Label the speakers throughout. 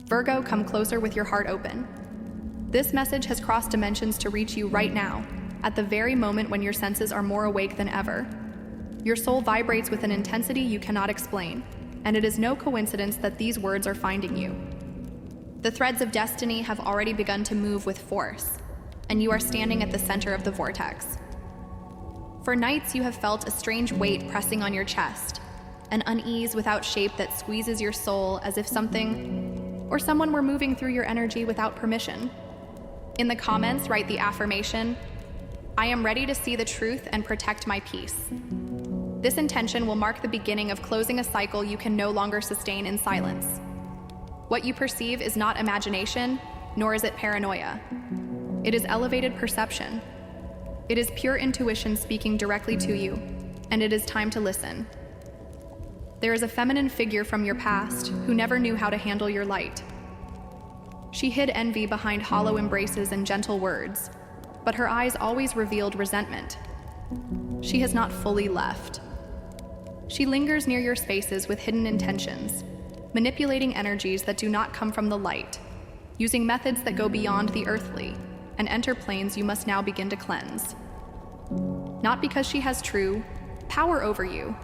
Speaker 1: Virgo, come closer with your heart open. This message has crossed dimensions to reach you right now, at the very moment when your senses are more awake than ever. Your soul vibrates with an intensity you cannot explain, and it is no coincidence that these words are finding you. The threads of destiny have already begun to move with force, and you are standing at the center of the vortex. For nights, you have felt a strange weight pressing on your chest, an unease without shape that squeezes your soul as if something or someone were moving through your energy without permission. In the comments, write the affirmation, "I am ready to see the truth and protect my peace." This intention will mark the beginning of closing a cycle you can no longer sustain in silence. What you perceive is not imagination, nor is it paranoia. It is elevated perception. It is pure intuition speaking directly to you, and it is time to listen. There is a feminine figure from your past who never knew how to handle your light. She hid envy behind hollow embraces and gentle words, but her eyes always revealed resentment. She has not fully left. She lingers near your spaces with hidden intentions, manipulating energies that do not come from the light, using methods that go beyond the earthly, and enter planes you must now begin to cleanse. Not because she has true power over you,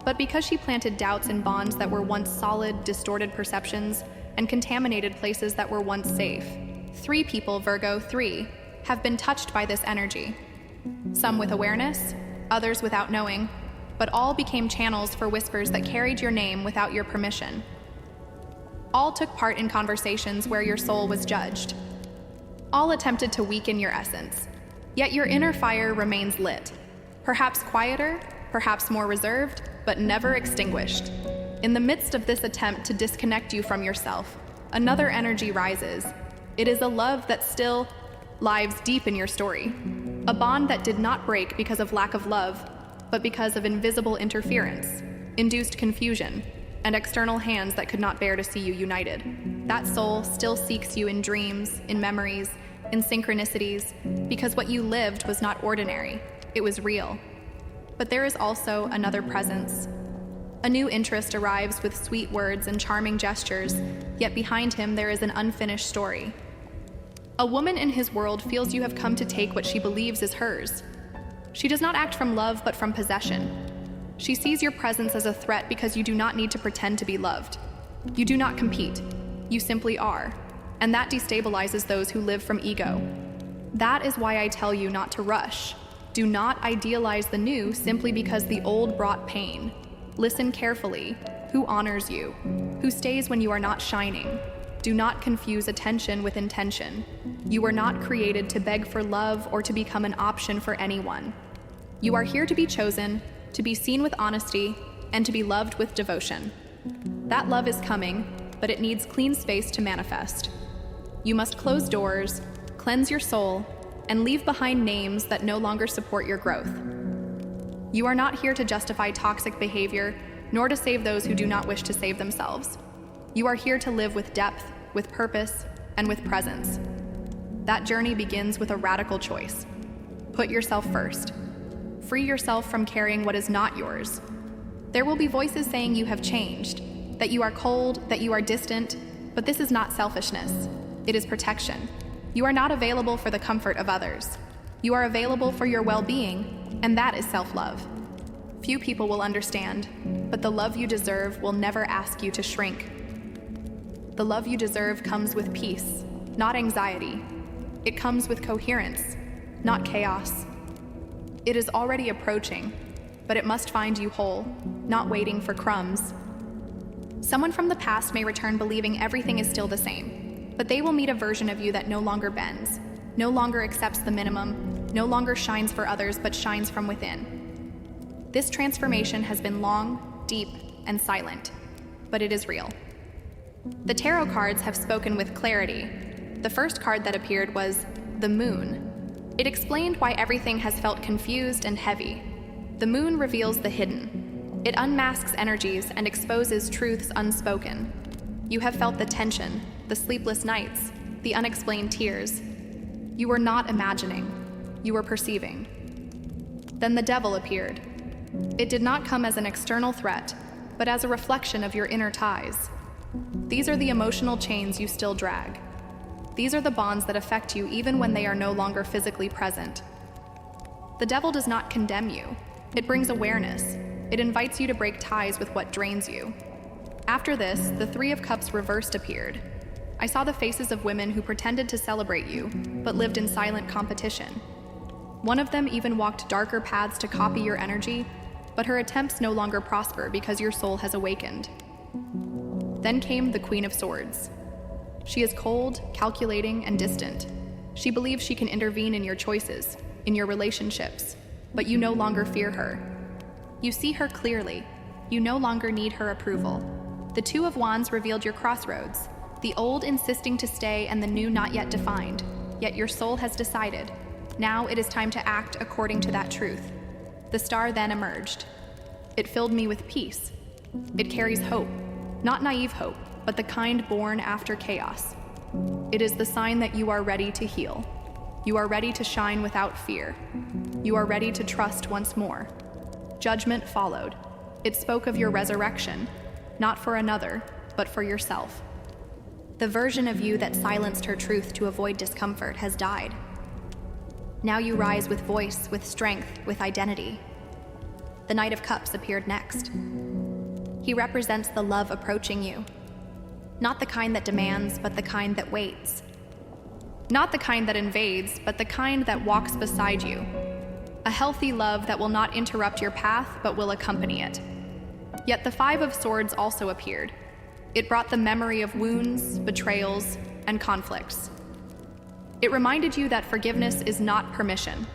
Speaker 1: but because she planted doubts in bonds that were once solid, distorted perceptions, and contaminated places that were once safe. 3 people, Virgo, 3, have been touched by this energy. Some with awareness, others without knowing, but all became channels for whispers that carried your name without your permission. All took part in conversations where your soul was judged. All attempted to weaken your essence, yet your inner fire remains lit. Perhaps quieter, perhaps more reserved, but never extinguished. In the midst of this attempt to disconnect you from yourself, another energy rises. It is a love that still lives deep in your story. A bond that did not break because of lack of love, but because of invisible interference, induced confusion, and external hands that could not bear to see you united. That soul still seeks you in dreams, in memories, in synchronicities, because what you lived was not ordinary, it was real. But there is also another presence. A new interest arrives with sweet words and charming gestures, yet behind him there is an unfinished story. A woman in his world feels you have come to take what she believes is hers. She does not act from love, but from possession. She sees your presence as a threat because you do not need to pretend to be loved. You do not compete. You simply are. And that destabilizes those who live from ego. That is why I tell you not to rush. Do not idealize the new simply because the old brought pain. Listen carefully. Who honors you? Who stays when you are not shining? Do not confuse attention with intention. You were not created to beg for love or to become an option for anyone. You are here to be chosen, to be seen with honesty, and to be loved with devotion. That love is coming, but it needs clean space to manifest. You must close doors, cleanse your soul, and leave behind names that no longer support your growth. You are not here to justify toxic behavior, nor to save those who do not wish to save themselves. You are here to live with depth, with purpose, and with presence. That journey begins with a radical choice. Put yourself first. Free yourself from carrying what is not yours. There will be voices saying you have changed, that you are cold, that you are distant, but this is not selfishness. It is protection. You are not available for the comfort of others. You are available for your well-being, and that is self-love. Few people will understand, but the love you deserve will never ask you to shrink. The love you deserve comes with peace, not anxiety. It comes with coherence, not chaos. It is already approaching, but it must find you whole, not waiting for crumbs. Someone from the past may return believing everything is still the same, but they will meet a version of you that no longer bends, no longer accepts the minimum, no longer shines for others but shines from within. This transformation has been long, deep, and silent, but it is real. The tarot cards have spoken with clarity. The first card that appeared was the Moon. It explained why everything has felt confused and heavy. The moon reveals the hidden. It unmasks energies and exposes truths unspoken. You have felt the tension, the sleepless nights, the unexplained tears. You were not imagining. You were perceiving. Then the devil appeared. It did not come as an external threat, but as a reflection of your inner ties. These are the emotional chains you still drag. These are the bonds that affect you even when they are no longer physically present. The devil does not condemn you. It brings awareness. It invites you to break ties with what drains you. After this, the Three of Cups reversed appeared. I saw the faces of women who pretended to celebrate you, but lived in silent competition. One of them even walked darker paths to copy your energy, but her attempts no longer prosper because your soul has awakened. Then came the Queen of Swords. She is cold, calculating, and distant. She believes she can intervene in your choices, in your relationships, but you no longer fear her. You see her clearly. You no longer need her approval. The Two of Wands revealed your crossroads, the old insisting to stay and the new not yet defined, yet your soul has decided. Now it is time to act according to that truth. The star then emerged. It filled me with peace. It carries hope, not naive hope, but the kind born after chaos. It is the sign that you are ready to heal. You are ready to shine without fear. You are ready to trust once more. Judgment followed. It spoke of your resurrection, not for another, but for yourself. The version of you that silenced her truth to avoid discomfort has died. Now you rise with voice, with strength, with identity. The Knight of Cups appeared next. He represents the love approaching you. Not the kind that demands, but the kind that waits. Not the kind that invades, but the kind that walks beside you. A healthy love that will not interrupt your path, but will accompany it. Yet the Five of Swords also appeared. It brought the memory of wounds, betrayals, and conflicts. It reminded you that forgiveness is not permission.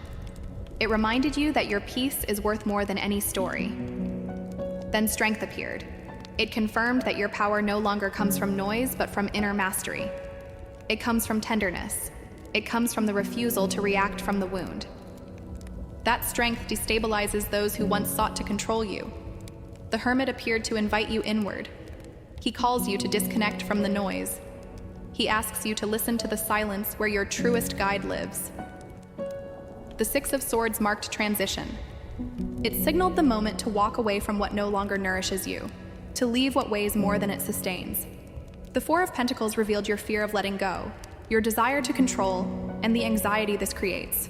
Speaker 1: It reminded you that your peace is worth more than any story. Then strength appeared. It confirmed that your power no longer comes from noise, but from inner mastery. It comes from tenderness. It comes from the refusal to react from the wound. That strength destabilizes those who once sought to control you. The Hermit appeared to invite you inward. He calls you to disconnect from the noise. He asks you to listen to the silence where your truest guide lives. The Six of Swords marked transition. It signaled the moment to walk away from what no longer nourishes you, to leave what weighs more than it sustains. The Four of Pentacles revealed your fear of letting go, your desire to control, and the anxiety this creates.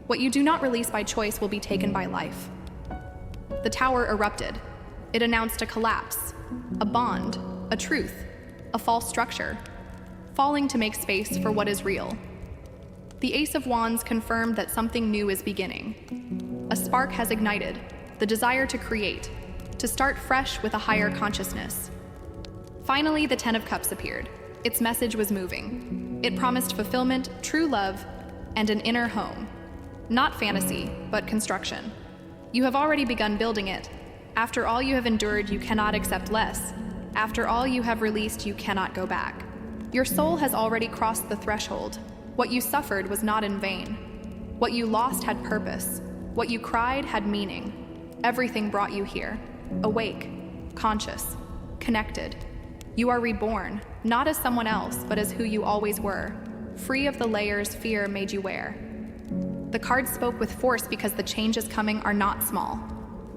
Speaker 1: What you do not release by choice will be taken by life. The Tower erupted. It announced a collapse, a bond, a truth, a false structure, falling to make space for what is real. The Ace of Wands confirmed that something new is beginning. A spark has ignited, the desire to create, to start fresh with a higher consciousness. Finally, the Ten of Cups appeared. Its message was moving. It promised fulfillment, true love, and an inner home. Not fantasy, but construction. You have already begun building it. After all you have endured, you cannot accept less. After all you have released, you cannot go back. Your soul has already crossed the threshold. What you suffered was not in vain. What you lost had purpose. What you cried had meaning. Everything brought you here. Awake, conscious, connected. You are reborn, not as someone else, but as who you always were, free of the layers fear made you wear. The cards spoke with force because the changes coming are not small.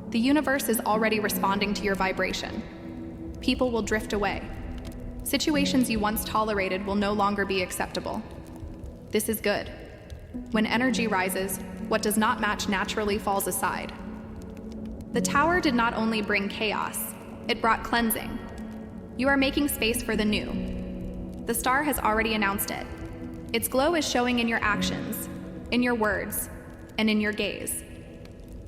Speaker 1: The universe is already responding to your vibration. People will drift away. Situations you once tolerated will no longer be acceptable. This is good. When energy rises, what does not match naturally falls aside. The Tower did not only bring chaos, it brought cleansing. You are making space for the new. The star has already announced it. Its glow is showing in your actions, in your words, and in your gaze.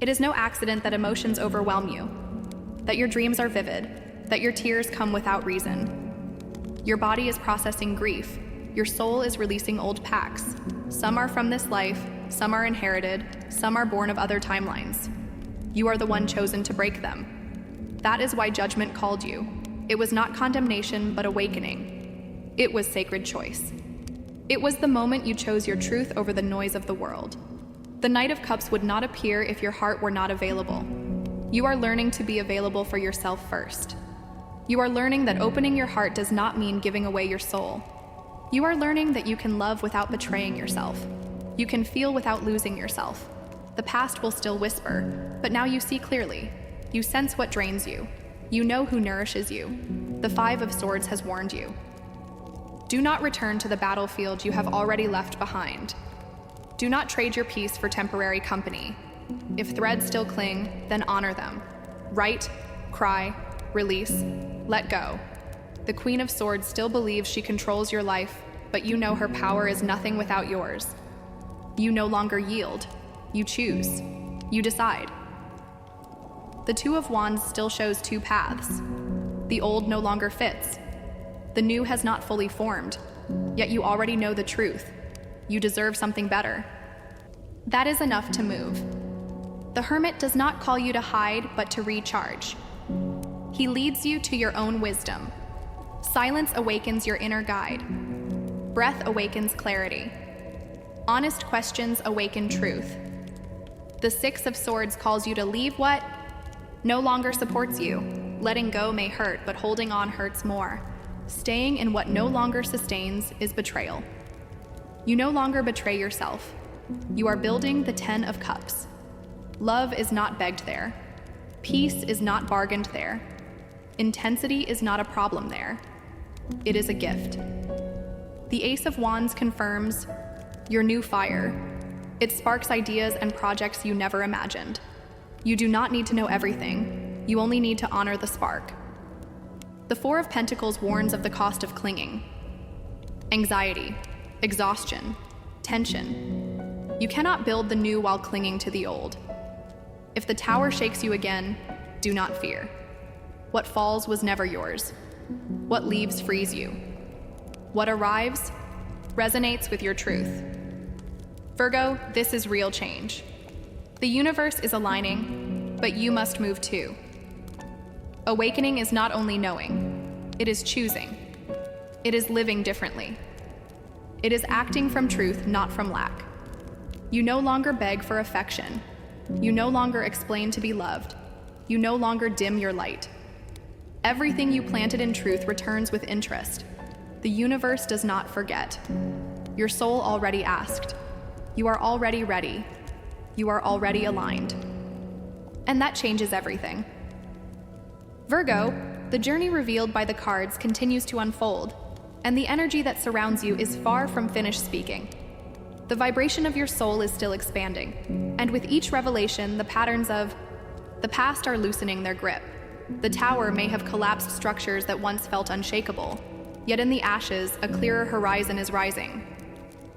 Speaker 1: It is no accident that emotions overwhelm you, that your dreams are vivid, that your tears come without reason. Your body is processing grief. Your soul is releasing old pacts. Some are from this life, some are inherited, some are born of other timelines. You are the one chosen to break them. That is why judgment called you. It was not condemnation, but awakening. It was sacred choice. It was the moment you chose your truth over the noise of the world. The Knight of Cups would not appear if your heart were not available. You are learning to be available for yourself first. You are learning that opening your heart does not mean giving away your soul. You are learning that you can love without betraying yourself. You can feel without losing yourself. The past will still whisper, but now you see clearly. You sense what drains you. You know who nourishes you. The Five of Swords has warned you. Do not return to the battlefield you have already left behind. Do not trade your peace for temporary company. If threads still cling, then honor them. Write, cry, release, let go. The Queen of Swords still believes she controls your life, but you know her power is nothing without yours. You no longer yield. You choose. You decide. The Two of Wands still shows two paths. The old no longer fits. The new has not fully formed, yet you already know the truth. You deserve something better. That is enough to move. The Hermit does not call you to hide, but to recharge. He leads you to your own wisdom. Silence awakens your inner guide. Breath awakens clarity. Honest questions awaken truth. The Six of Swords calls you to leave what no longer supports you. Letting go may hurt, but holding on hurts more. Staying in what no longer sustains is betrayal. You no longer betray yourself. You are building the Ten of Cups. Love is not begged there. Peace is not bargained there. Intensity is not a problem there. It is a gift. The Ace of Wands confirms your new fire. It sparks ideas and projects you never imagined. You do not need to know everything. You only need to honor the spark. The Four of Pentacles warns of the cost of clinging. Anxiety, exhaustion, tension. You cannot build the new while clinging to the old. If the tower shakes you again, do not fear. What falls was never yours. What leaves frees you. What arrives resonates with your truth. Virgo, this is real change. The universe is aligning, but you must move too. Awakening is not only knowing, it is choosing. It is living differently. It is acting from truth, not from lack. You no longer beg for affection. You no longer explain to be loved. You no longer dim your light. Everything you planted in truth returns with interest. The universe does not forget. Your soul already asked. You are already ready. You are already aligned. And that changes everything. Virgo, the journey revealed by the cards continues to unfold, and the energy that surrounds you is far from finished speaking. The vibration of your soul is still expanding, and with each revelation, the patterns of the past are loosening their grip. The tower may have collapsed structures that once felt unshakable, yet in the ashes, a clearer horizon is rising.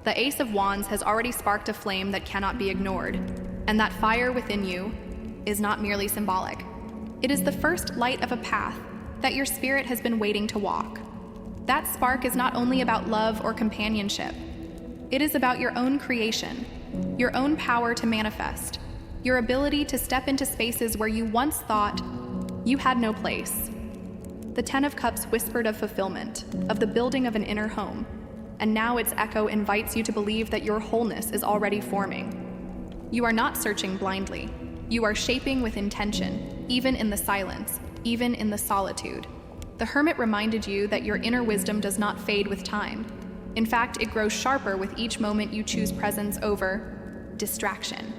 Speaker 1: The Ace of Wands has already sparked a flame that cannot be ignored, and that fire within you is not merely symbolic. It is the first light of a path that your spirit has been waiting to walk. That spark is not only about love or companionship. It is about your own creation, your own power to manifest, your ability to step into spaces where you once thought you had no place. The Ten of Cups whispered of fulfillment, of the building of an inner home, and now its echo invites you to believe that your wholeness is already forming. You are not searching blindly. You are shaping with intention, even in the silence, even in the solitude. The Hermit reminded you that your inner wisdom does not fade with time. In fact, it grows sharper with each moment you choose presence over distraction.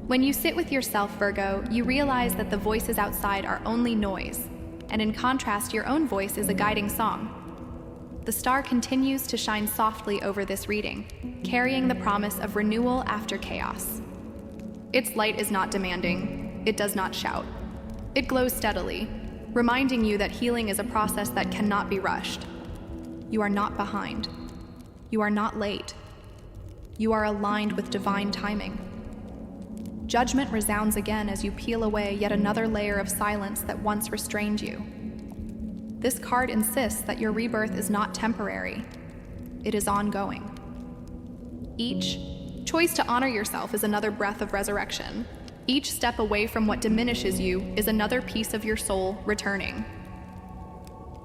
Speaker 1: When you sit with yourself, Virgo, you realize that the voices outside are only noise, and in contrast, your own voice is a guiding song. The star continues to shine softly over this reading, carrying the promise of renewal after chaos. Its light is not demanding. It does not shout. It glows steadily, reminding you that healing is a process that cannot be rushed. You are not behind. You are not late. You are aligned with divine timing. Judgment resounds again as you peel away yet another layer of silence that once restrained you. This card insists that your rebirth is not temporary. It is ongoing. Each choice to honor yourself is another breath of resurrection. Each step away from what diminishes you is another piece of your soul returning.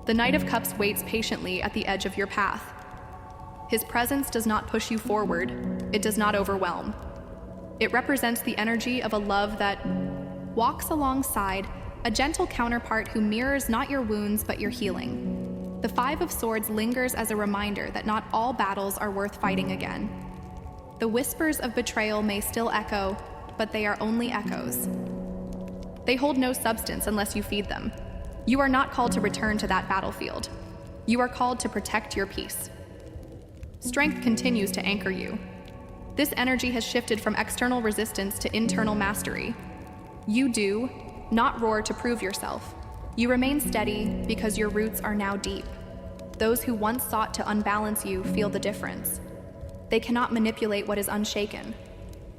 Speaker 1: The Knight of Cups waits patiently at the edge of your path. His presence does not push you forward. It does not overwhelm. It represents the energy of a love that walks alongside, a gentle counterpart who mirrors not your wounds but your healing. The Five of Swords lingers as a reminder that not all battles are worth fighting again. The whispers of betrayal may still echo, but they are only echoes. They hold no substance unless you feed them. You are not called to return to that battlefield. You are called to protect your peace. Strength continues to anchor you. This energy has shifted from external resistance to internal mastery. You do not roar to prove yourself. You remain steady because your roots are now deep. Those who once sought to unbalance you feel the difference. They cannot manipulate what is unshaken.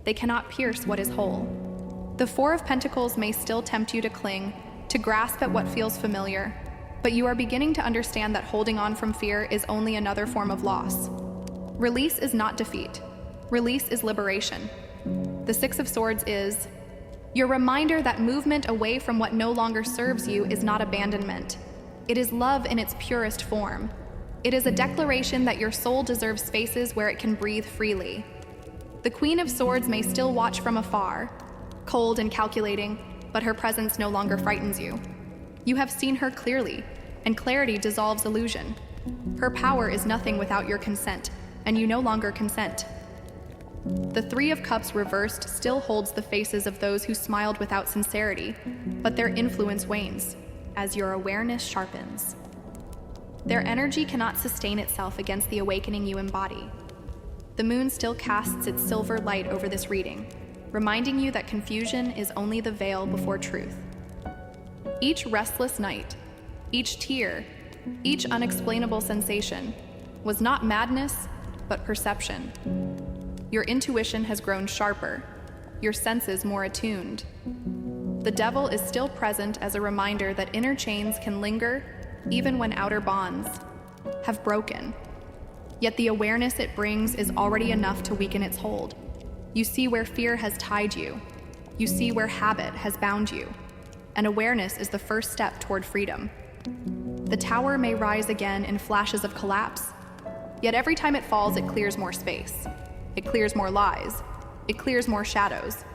Speaker 1: They cannot pierce what is whole. The Four of Pentacles may still tempt you to cling, to grasp at what feels familiar, but you are beginning to understand that holding on from fear is only another form of loss. Release is not defeat. Release is liberation. The Six of Swords is your reminder that movement away from what no longer serves you is not abandonment. It is love in its purest form. It is a declaration that your soul deserves spaces where it can breathe freely. The Queen of Swords may still watch from afar, cold and calculating, but her presence no longer frightens you. You have seen her clearly, and clarity dissolves illusion. Her power is nothing without your consent, and you no longer consent. The Three of Cups reversed still holds the faces of those who smiled without sincerity, but their influence wanes as your awareness sharpens. Their energy cannot sustain itself against the awakening you embody. The moon still casts its silver light over this reading, reminding you that confusion is only the veil before truth. Each restless night, each tear, each unexplainable sensation was not madness, but perception. Your intuition has grown sharper, your senses more attuned. The devil is still present as a reminder that inner chains can linger even when outer bonds have broken. Yet the awareness it brings is already enough to weaken its hold. You see where fear has tied you. You see where habit has bound you. And awareness is the first step toward freedom. The tower may rise again in flashes of collapse, yet every time it falls, it clears more space. It clears more lies. It clears more shadows.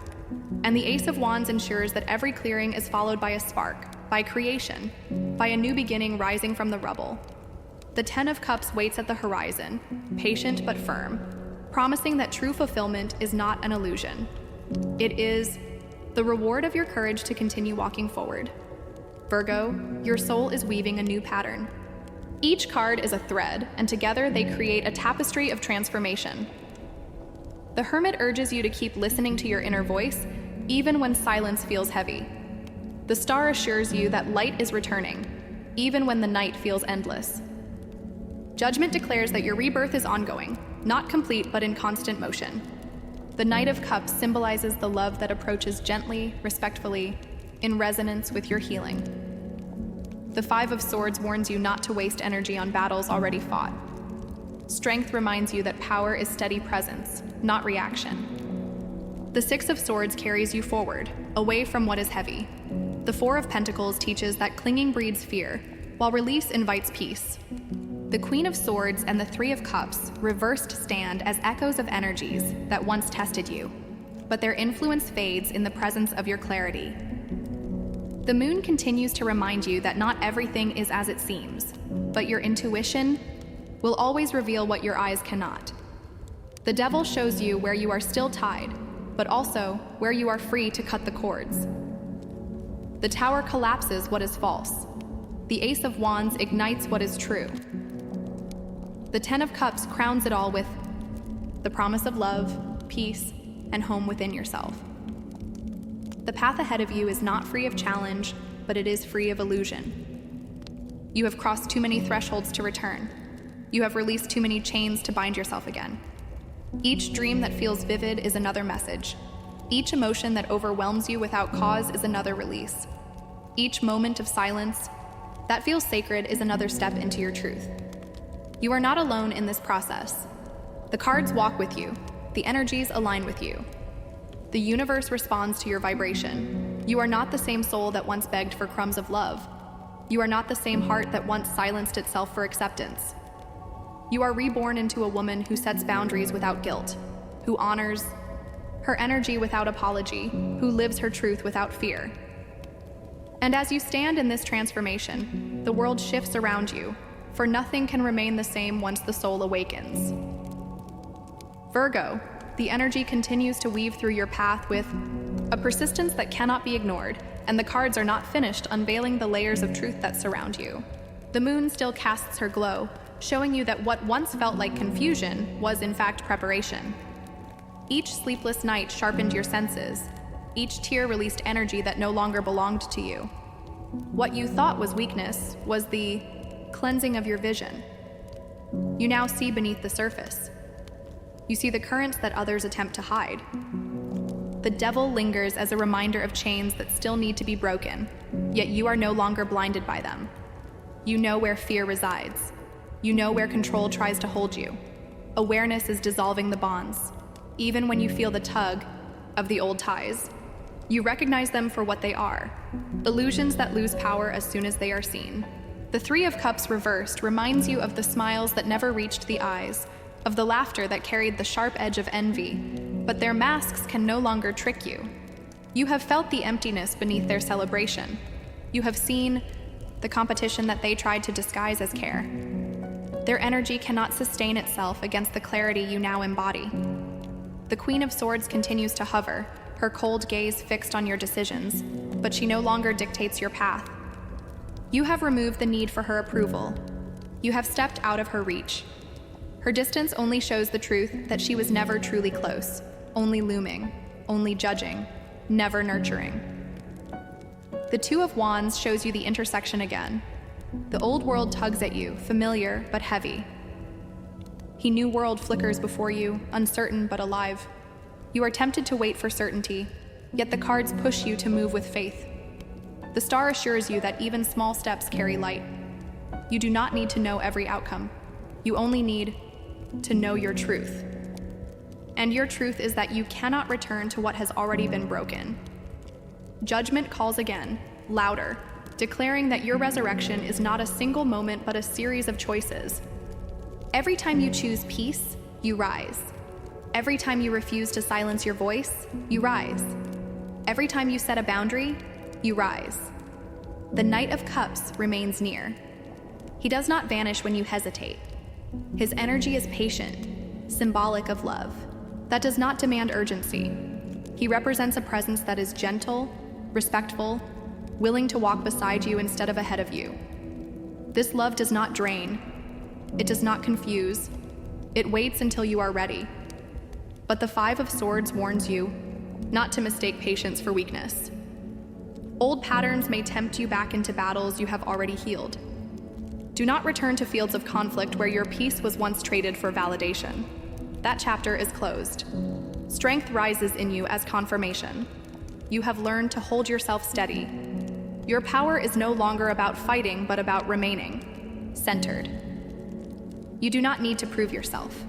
Speaker 1: And the Ace of Wands ensures that every clearing is followed by a spark, by creation, by a new beginning rising from the rubble. The Ten of Cups waits at the horizon, patient but firm, promising that true fulfillment is not an illusion. It is the reward of your courage to continue walking forward. Virgo, your soul is weaving a new pattern. Each card is a thread, and together they create a tapestry of transformation. The Hermit urges you to keep listening to your inner voice, even when silence feels heavy. The Star assures you that light is returning, even when the night feels endless. Judgment declares that your rebirth is ongoing, not complete but in constant motion. The Knight of Cups symbolizes the love that approaches gently, respectfully, in resonance with your healing. The Five of Swords warns you not to waste energy on battles already fought. Strength reminds you that power is steady presence, not reaction. The Six of Swords carries you forward, away from what is heavy. The Four of Pentacles teaches that clinging breeds fear, while release invites peace. The Queen of Swords and the Three of Cups reversed stand as echoes of energies that once tested you, but their influence fades in the presence of your clarity. The moon continues to remind you that not everything is as it seems, but your intuition will always reveal what your eyes cannot. The devil shows you where you are still tied, but also where you are free to cut the cords. The tower collapses what is false. The Ace of Wands ignites what is true. The Ten of Cups crowns it all with the promise of love, peace, and home within yourself. The path ahead of you is not free of challenge, but it is free of illusion. You have crossed too many thresholds to return. You have released too many chains to bind yourself again. Each dream that feels vivid is another message. Each emotion that overwhelms you without cause is another release. Each moment of silence that feels sacred is another step into your truth. You are not alone in this process. The cards walk with you. The energies align with you. The universe responds to your vibration. You are not the same soul that once begged for crumbs of love. You are not the same heart that once silenced itself for acceptance. You are reborn into a woman who sets boundaries without guilt, who honors her energy without apology, who lives her truth without fear. And as you stand in this transformation, the world shifts around you, for nothing can remain the same once the soul awakens. Virgo, the energy continues to weave through your path with a persistence that cannot be ignored, and the cards are not finished unveiling the layers of truth that surround you. The moon still casts her glow, showing you that what once felt like confusion was in fact preparation. Each sleepless night sharpened your senses. Each tear released energy that no longer belonged to you. What you thought was weakness was the cleansing of your vision. You now see beneath the surface. You see the currents that others attempt to hide. The devil lingers as a reminder of chains that still need to be broken, yet you are no longer blinded by them. You know where fear resides. You know where control tries to hold you. Awareness is dissolving the bonds, even when you feel the tug of the old ties. You recognize them for what they are, illusions that lose power as soon as they are seen. The Three of Cups reversed reminds you of the smiles that never reached the eyes, of the laughter that carried the sharp edge of envy, but their masks can no longer trick you. You have felt the emptiness beneath their celebration. You have seen the competition that they tried to disguise as care. Their energy cannot sustain itself against the clarity you now embody. The Queen of Swords continues to hover, her cold gaze fixed on your decisions, but she no longer dictates your path. You have removed the need for her approval. You have stepped out of her reach. Her distance only shows the truth that she was never truly close, only looming, only judging, never nurturing. The Two of Wands shows you the intersection again. The old world tugs at you, familiar but heavy. The new world flickers before you, uncertain but alive. You are tempted to wait for certainty, yet the cards push you to move with faith. The star assures you that even small steps carry light. You do not need to know every outcome. You only need to know your truth. And your truth is that you cannot return to what has already been broken. Judgment calls again, louder, declaring that your resurrection is not a single moment but a series of choices. Every time you choose peace, you rise. Every time you refuse to silence your voice, you rise. Every time you set a boundary, you rise. The Knight of Cups remains near. He does not vanish when you hesitate. His energy is patient, symbolic of love, that does not demand urgency. He represents a presence that is gentle, respectful, willing to walk beside you instead of ahead of you. This love does not drain. It does not confuse. It waits until you are ready. But the Five of Swords warns you not to mistake patience for weakness. Old patterns may tempt you back into battles you have already healed. Do not return to fields of conflict where your peace was once traded for validation. That chapter is closed. Strength rises in you as confirmation. You have learned to hold yourself steady. Your power is no longer about fighting, but about remaining centered. You do not need to prove yourself.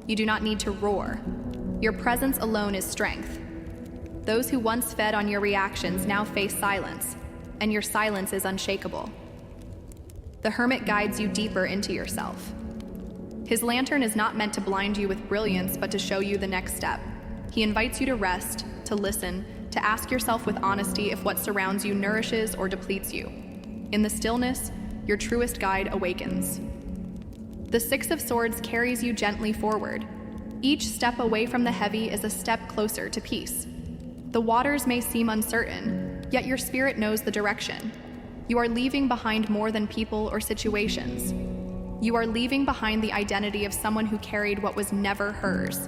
Speaker 1: You do not need to roar. Your presence alone is strength. Those who once fed on your reactions now face silence, and your silence is unshakable. The Hermit guides you deeper into yourself. His lantern is not meant to blind you with brilliance, but to show you the next step. He invites you to rest, to listen, to ask yourself with honesty if what surrounds you nourishes or depletes you. In the stillness, your truest guide awakens. The Six of Swords carries you gently forward. Each step away from the heavy is a step closer to peace. The waters may seem uncertain, yet your spirit knows the direction. You are leaving behind more than people or situations. You are leaving behind the identity of someone who carried what was never hers.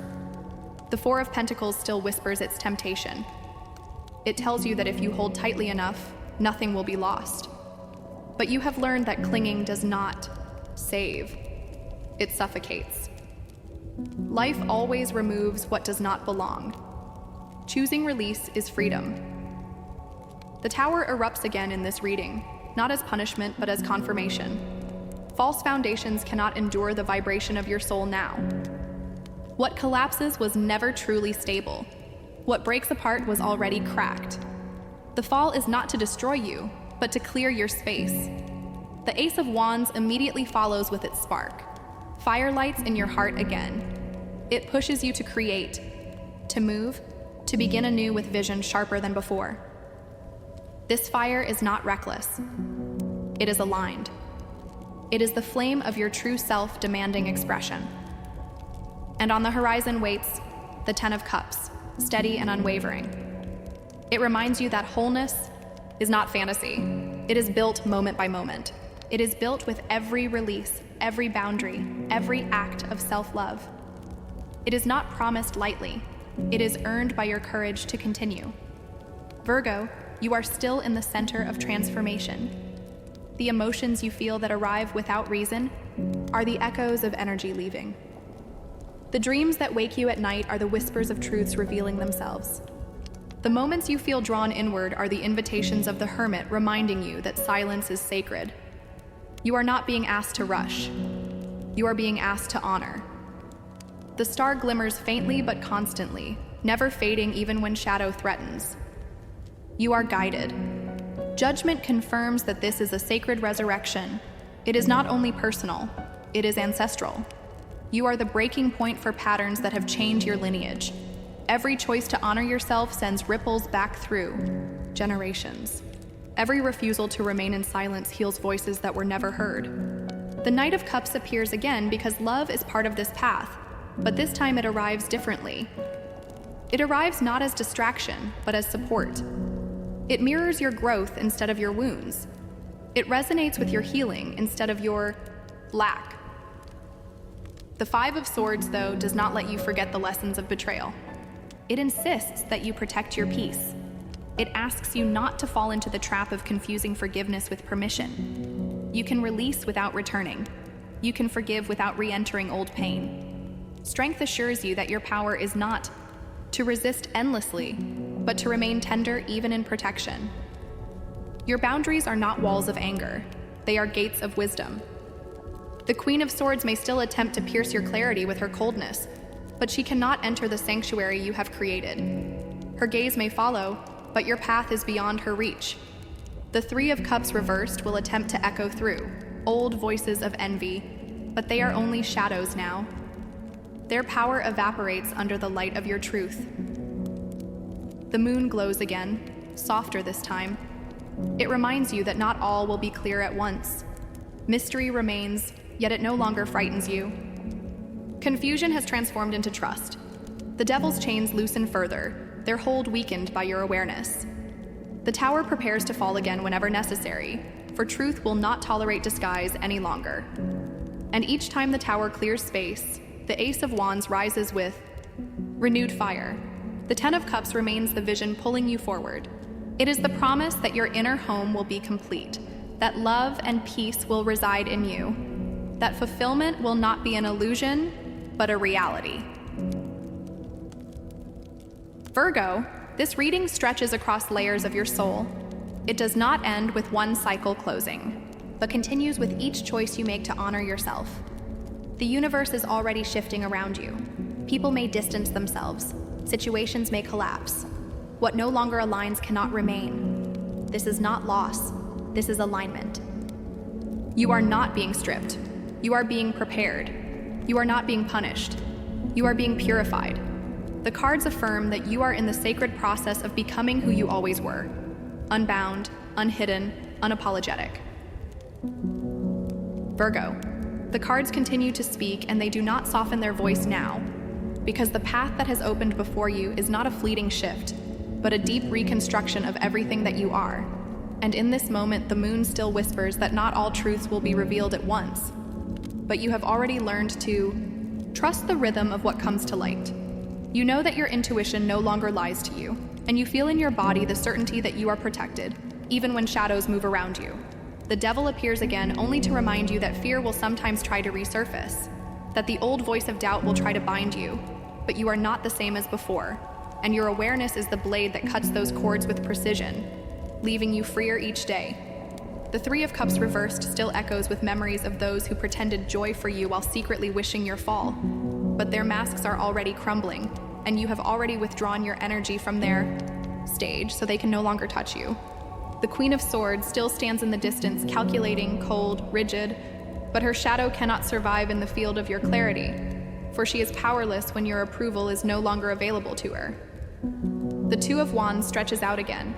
Speaker 1: The Four of Pentacles still whispers its temptation. It tells you that if you hold tightly enough, nothing will be lost. But you have learned that clinging does not save. It suffocates. Life always removes what does not belong. Choosing release is freedom. The Tower erupts again in this reading, not as punishment, but as confirmation. False foundations cannot endure the vibration of your soul now. What collapses was never truly stable. What breaks apart was already cracked. The fall is not to destroy you, but to clear your space. The Ace of Wands immediately follows with its spark. Fire lights in your heart again. It pushes you to create, to move, to begin anew with vision sharper than before. This fire is not reckless. It is aligned. It is the flame of your true self demanding expression. And on the horizon waits the Ten of Cups, steady and unwavering. It reminds you that wholeness is not fantasy. It is built moment by moment. It is built with every release, every boundary, every act of self-love. It is not promised lightly. It is earned by your courage to continue. Virgo, you are still in the center of transformation. The emotions you feel that arrive without reason are the echoes of energy leaving. The dreams that wake you at night are the whispers of truths revealing themselves. The moments you feel drawn inward are the invitations of the hermit reminding you that silence is sacred. You are not being asked to rush. You are being asked to honor. The star glimmers faintly but constantly, never fading even when shadow threatens. You are guided. Judgment confirms that this is a sacred resurrection. It is not only personal, it is ancestral. You are the breaking point for patterns that have chained your lineage. Every choice to honor yourself sends ripples back through generations. Every refusal to remain in silence heals voices that were never heard. The Knight of Cups appears again because love is part of this path, but this time it arrives differently. It arrives not as distraction, but as support. It mirrors your growth instead of your wounds. It resonates with your healing instead of your lack. The Five of Swords, though, does not let you forget the lessons of betrayal. It insists that you protect your peace. It asks you not to fall into the trap of confusing forgiveness with permission. You can release without returning. You can forgive without re-entering old pain. Strength assures you that your power is not to resist endlessly, but to remain tender even in protection. Your boundaries are not walls of anger. They are gates of wisdom. The Queen of Swords may still attempt to pierce your clarity with her coldness, but she cannot enter the sanctuary you have created. Her gaze may follow, but your path is beyond her reach. The Three of Cups reversed will attempt to echo through, old voices of envy, but they are only shadows now. Their power evaporates under the light of your truth. The moon glows again, softer this time. It reminds you that not all will be clear at once. Mystery remains, yet it no longer frightens you. Confusion has transformed into trust. The devil's chains loosen further, their hold weakened by your awareness. The tower prepares to fall again whenever necessary, for truth will not tolerate disguise any longer. And each time the tower clears space, the Ace of Wands rises with renewed fire. The Ten of Cups remains the vision pulling you forward. It is the promise that your inner home will be complete, that love and peace will reside in you, that fulfillment will not be an illusion, but a reality. Virgo, this reading stretches across layers of your soul. It does not end with one cycle closing, but continues with each choice you make to honor yourself. The universe is already shifting around you. People may distance themselves. Situations may collapse. What no longer aligns cannot remain. This is not loss. This is alignment. You are not being stripped. You are being prepared. You are not being punished. You are being purified. The cards affirm that you are in the sacred process of becoming who you always were. Unbound, unhidden, unapologetic. Virgo, the cards continue to speak and they do not soften their voice now, because the path that has opened before you is not a fleeting shift, but a deep reconstruction of everything that you are. And in this moment, the moon still whispers that not all truths will be revealed at once, but you have already learned to trust the rhythm of what comes to light. You know that your intuition no longer lies to you, and you feel in your body the certainty that you are protected, even when shadows move around you. The devil appears again only to remind you that fear will sometimes try to resurface, that the old voice of doubt will try to bind you, but you are not the same as before, and your awareness is the blade that cuts those cords with precision, leaving you freer each day. The Three of Cups reversed still echoes with memories of those who pretended joy for you while secretly wishing your fall, but their masks are already crumbling, and you have already withdrawn your energy from their stage so they can no longer touch you. The Queen of Swords still stands in the distance, calculating, cold, rigid, but her shadow cannot survive in the field of your clarity, for she is powerless when your approval is no longer available to her. The Two of Wands stretches out again.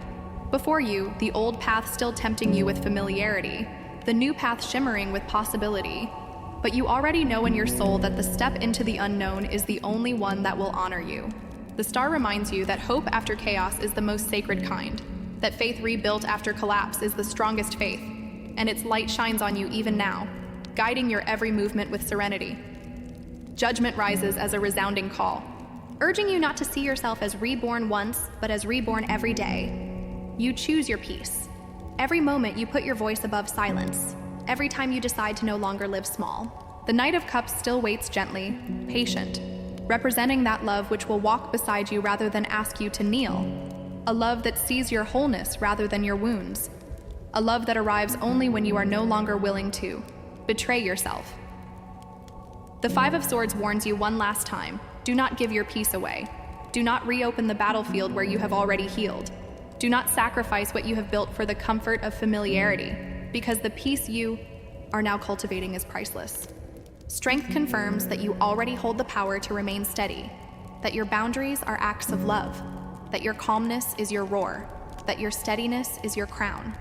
Speaker 1: Before you, the old path still tempting you with familiarity, the new path shimmering with possibility, but you already know in your soul that the step into the unknown is the only one that will honor you. The star reminds you that hope after chaos is the most sacred kind. that faith rebuilt after collapse is the strongest faith, and its light shines on you even now, guiding your every movement with serenity. Judgment rises as a resounding call, urging you not to see yourself as reborn once, but as reborn every day. You choose your peace. Every moment you put your voice above silence, every time you decide to no longer live small. The Knight of Cups still waits gently, patient, representing that love which will walk beside you rather than ask you to kneel. A love that sees your wholeness rather than your wounds. A love that arrives only when you are no longer willing to betray yourself. The Five of Swords warns you one last time, do not give your peace away. Do not reopen the battlefield where you have already healed. Do not sacrifice what you have built for the comfort of familiarity, because the peace you are now cultivating is priceless. Strength confirms that you already hold the power to remain steady, that your boundaries are acts of love, that your calmness is your roar, that your steadiness is your crown.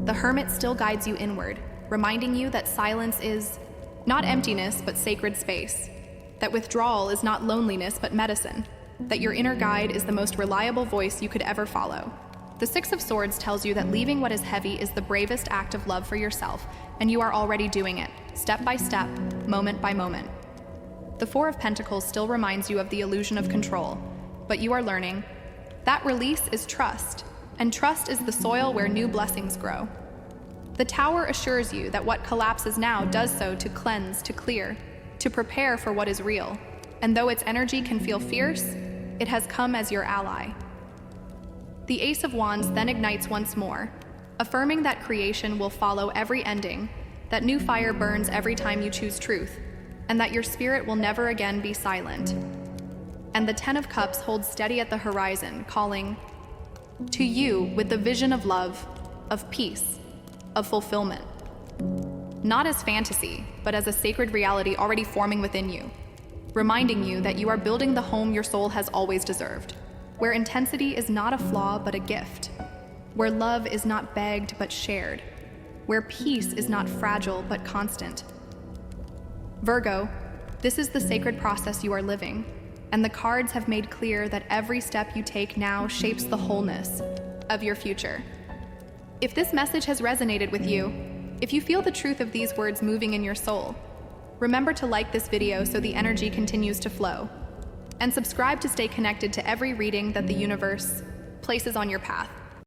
Speaker 1: The Hermit still guides you inward, reminding you that silence is not emptiness but sacred space, that withdrawal is not loneliness but medicine, that your inner guide is the most reliable voice you could ever follow. The Six of Swords tells you that leaving what is heavy is the bravest act of love for yourself, and you are already doing it, step by step, moment by moment. The Four of Pentacles still reminds you of the illusion of control, but you are learning that release is trust, and trust is the soil where new blessings grow. The Tower assures you that what collapses now does so to cleanse, to clear, to prepare for what is real, and though its energy can feel fierce, it has come as your ally. The Ace of Wands then ignites once more, affirming that creation will follow every ending, that new fire burns every time you choose truth, and that your spirit will never again be silent. And the Ten of Cups holds steady at the horizon, calling to you with the vision of love, of peace, of fulfillment. Not as fantasy, but as a sacred reality already forming within you, reminding you that you are building the home your soul has always deserved, where intensity is not a flaw but a gift, where love is not begged but shared, where peace is not fragile but constant. Virgo, this is the sacred process you are living, and the cards have made clear that every step you take now shapes the wholeness of your future. If this message has resonated with you, if you feel the truth of these words moving in your soul, remember to like this video so the energy continues to flow, and subscribe to stay connected to every reading that the universe places on your path.